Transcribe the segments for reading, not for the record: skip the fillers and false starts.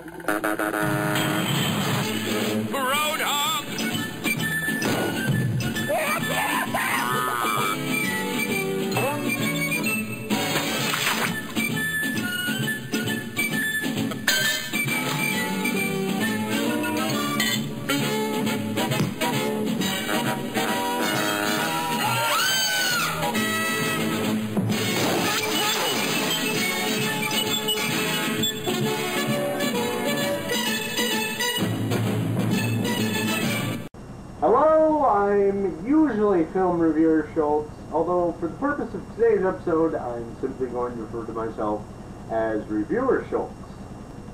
Roadhog! Hello, I'm usually film reviewer Schulz, although for the purpose of today's episode, I'm simply going to refer to myself as reviewer Schulz,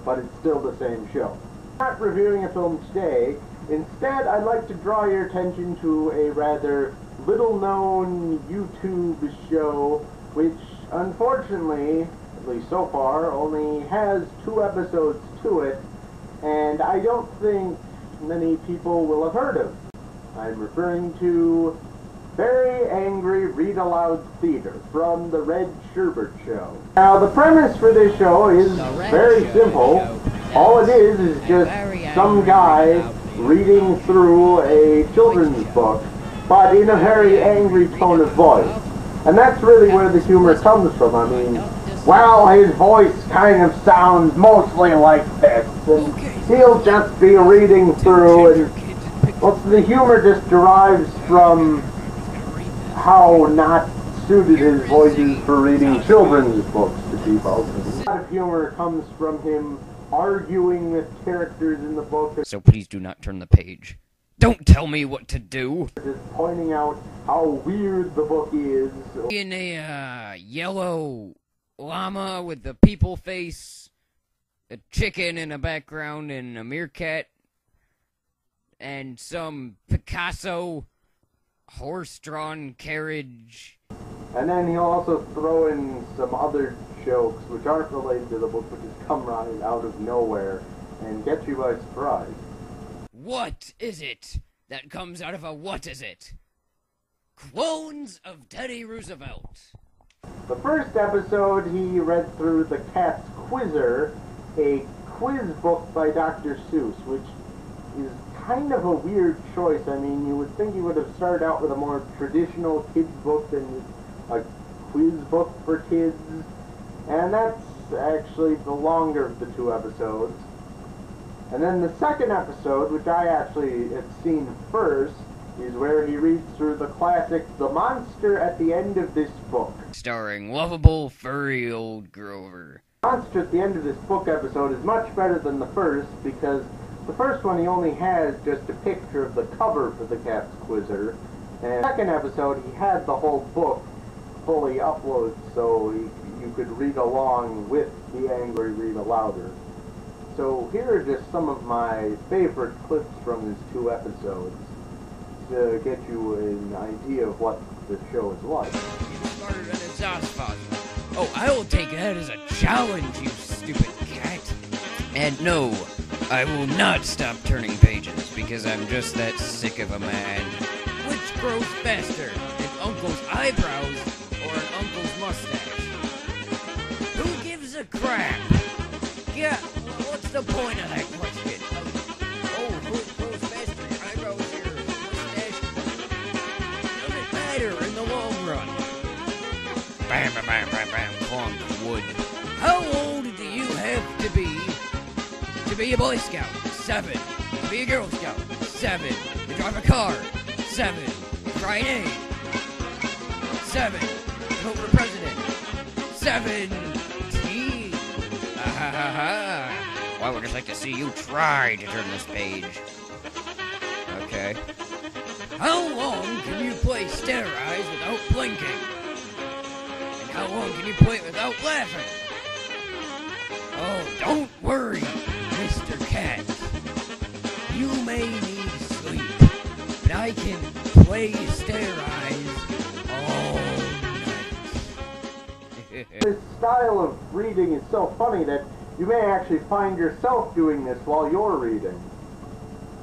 but it's still the same show. I'm not reviewing a film today. Instead, I'd like to draw your attention to a rather little-known YouTube show, which unfortunately, at least so far, only has 2 episodes to it, and I don't think many people will have heard of. I'm referring to Very Angry Read-Aloud Theater from the Red Sherbert Show. Now, the premise for this show is very simple. All it is just some guy reading through a children's book, but in a very angry tone of voice. And that's really where the humor comes from. I mean, well, his voice kind of sounds mostly like this, and he'll just be reading through, and well, the humor just derives from how not suited his voice is for reading children's books to people. A lot of humor comes from him arguing with characters in the book. So please do not turn the page. Don't tell me what to do! Just pointing out how weird the book is. In a, yellow llama with the people face, a chicken in the background, and a meerkat, and some Picasso horse-drawn carriage. And then he'll also throw in some other jokes which aren't related to the book, but just come right out of nowhere and get you by surprise. What is it that comes out of a what is it? Clones of Teddy Roosevelt. The first episode, he read through The Cat's Quizzer, a quiz book by Dr. Seuss, which is kind of a weird choice. I mean, you would think he would have started out with a more traditional kids book than a quiz book for kids. And that's actually the longer of the 2 episodes. And then the second episode, which I actually had seen first, is where he reads through the classic The Monster at the End of This Book. Starring lovable, furry old Grover. The Monster at the End of This Book episode is much better than the first, because the first one he only has just a picture of the cover for the Cat's Quizzer, and the second episode he had the whole book fully uploaded so you could read along with the Angry Read-Alouder. So here are just some of my favorite clips from his 2 episodes to get you an idea of what the show is like. Smarter than a sauce fossil. Oh, I will take that as a challenge, you stupid cat. And no, I will not stop turning pages, because I'm just that sick of a man. Which grows faster, an uncle's eyebrows or an uncle's mustache? Who gives a crap? Yeah, what's the point of that question? Who grows faster, your eyebrows or your mustache? Doesn't matter in the long run. Bam, bam, bam, bam, bam, clunk, wood. How old do you have to be a Boy Scout? 7. To be a Girl Scout? 7. To drive a car? 7. To try an egg? 7. To vote for president? 17. Ha ha ha ha. Well, I would just like to see you try to turn this page. Okay. How long can you play Stare Eyes without blinking? And how long can you play it without laughing? Oh, don't worry, Mr. Cat. You may need sleep, but I can play Stare Eyes all night. This style of reading is so funny that you may actually find yourself doing this while you're reading.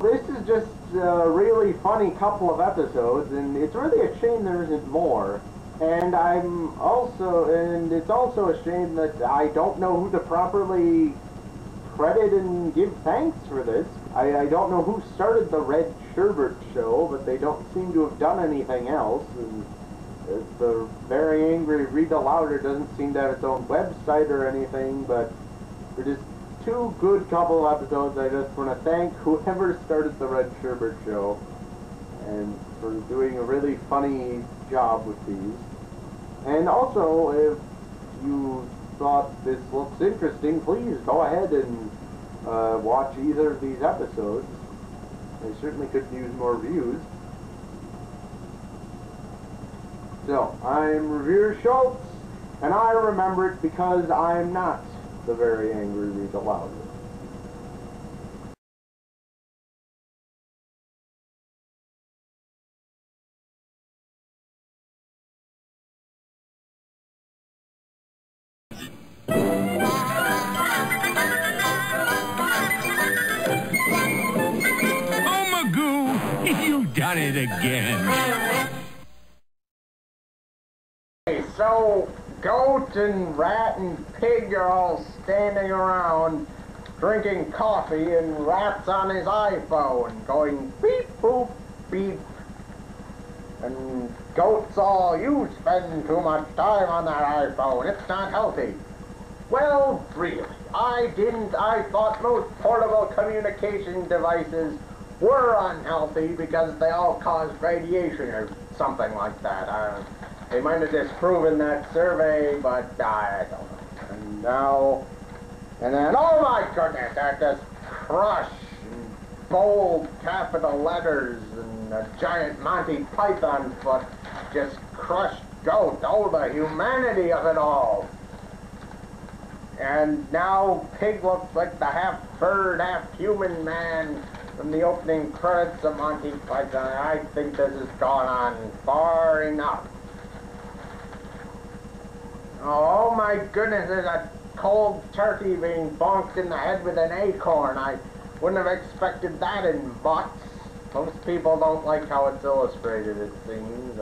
This is just a really funny couple of episodes, and it's really a shame there isn't more. And it's also a shame that I don't know who to properly credit and give thanks for this. I don't know who started the Red Sherbert show, but they don't seem to have done anything else. And the Very Angry Read-Alouder doesn't seem to have its own website or anything, but they're just two good couple of episodes. I just want to thank whoever started the Red Sherbert show and for doing a really funny job with these. And also, if you thought this looks interesting, please go ahead and watch either of these episodes. I certainly could use more views. So, I'm Reviewer Schulz, and I remember it because I'm not the Very Angry Read-Alouder. You've done it again. So, Goat and Rat and Pig are all standing around drinking coffee, and Rat's on his iPhone going beep boop beep. And Goat's all, you spend too much time on that iPhone, it's not healthy. Well, really, I didn't. I thought most portable communication devices were unhealthy because they all cause radiation or something like that. They might have disproven that survey, but I don't know. And then, oh my goodness, that just crush in bold capital letters and a giant Monty Python foot just crushed Goat. Oh, the humanity of it all. And now Pig looks like the half-bird, half-human man from the opening credits of Monty Python. I think this has gone on far enough. Oh my goodness, there's a cold turkey being bonked in the head with an acorn. I wouldn't have expected that in Butts. Most people don't like how it's illustrated, it seems.